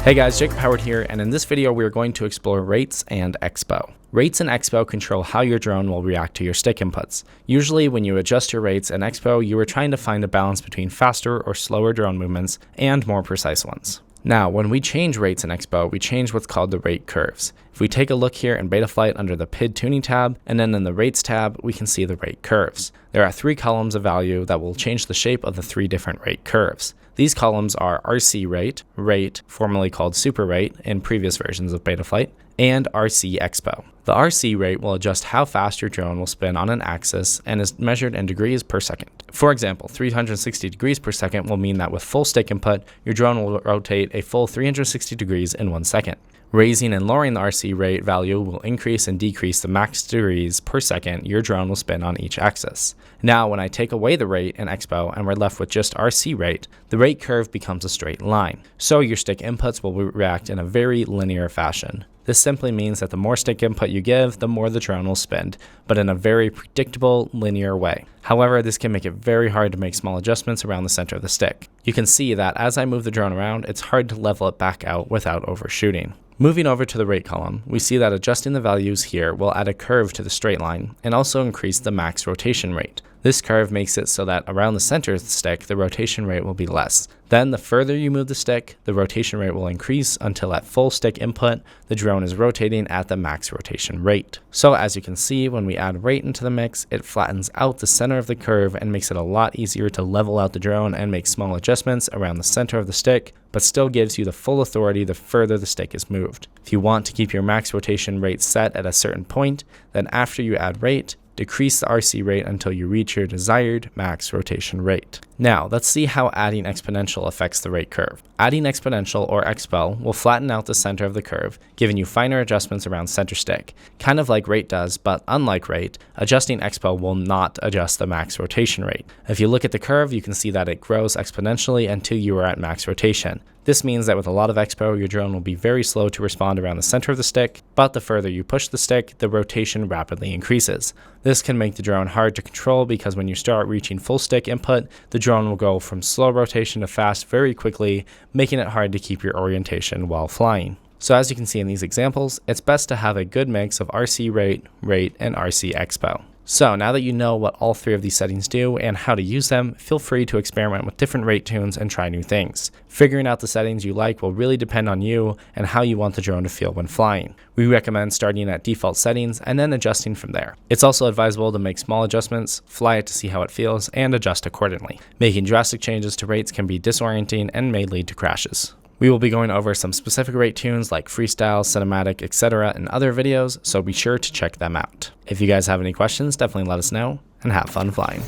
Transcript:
Hey guys, Jacob Howard here, and in this video we are going to explore rates and Expo. Rates in Expo control how your drone will react to your stick inputs. Usually when you adjust your rates in Expo, you are trying to find a balance between faster or slower drone movements and more precise ones. Now, when we change rates in Expo, we change what's called the rate curves. If we take a look here in Betaflight under the PID tuning tab, and then in the rates tab, we can see the rate curves. There are 3 columns of value that will change the shape of the 3 different rate curves. These columns are RC rate, rate, formerly called super rate in previous versions of Betaflight, and RC Expo. The RC rate will adjust how fast your drone will spin on an axis and is measured in degrees per second. For example, 360 degrees per second will mean that with full stick input, your drone will rotate a full 360 degrees in 1 second. Raising and lowering the RC rate value will increase and decrease the max degrees per second your drone will spin on each axis. Now, when I take away the rate in Expo and we're left with just RC rate, the rate curve becomes a straight line. So your stick inputs will react in a very linear fashion. This simply means that the more stick input you give, the more the drone will spin, but in a very predictable, linear way. However, this can make it very hard to make small adjustments around the center of the stick. You can see that as I move the drone around, it's hard to level it back out without overshooting. Moving over to the rate column, we see that adjusting the values here will add a curve to the straight line and also increase the max rotation rate. This curve makes it so that around the center of the stick, the rotation rate will be less. Then the further you move the stick, the rotation rate will increase until at full stick input, the drone is rotating at the max rotation rate. So as you can see, when we add rate into the mix, it flattens out the center of the curve and makes it a lot easier to level out the drone and make small adjustments around the center of the stick, but still gives you the full authority the further the stick is moved. If you want to keep your max rotation rate set at a certain point, then after you add rate, decrease the RC rate until you reach your desired max rotation rate. Now, let's see how adding exponential affects the rate curve. Adding exponential or Expo will flatten out the center of the curve, giving you finer adjustments around center stick. Kind of like rate does, but unlike rate, adjusting Expo will not adjust the max rotation rate. If you look at the curve, you can see that it grows exponentially until you are at max rotation. This means that with a lot of Expo, your drone will be very slow to respond around the center of the stick, but the further you push the stick, the rotation rapidly increases. This can make the drone hard to control because when you start reaching full stick input, the drone will go from slow rotation to fast very quickly, making it hard to keep your orientation while flying. So as you can see in these examples, it's best to have a good mix of RC rate, rate, and RC Expo. So now that you know what all 3 of these settings do and how to use them, feel free to experiment with different rate tunes and try new things. Figuring out the settings you like will really depend on you and how you want the drone to feel when flying. We recommend starting at default settings and then adjusting from there. It's also advisable to make small adjustments, fly it to see how it feels, and adjust accordingly. Making drastic changes to rates can be disorienting and may lead to crashes. We will be going over some specific rate tunes like freestyle, cinematic, etc. in other videos, so be sure to check them out. If you guys have any questions, definitely let us know, and have fun flying.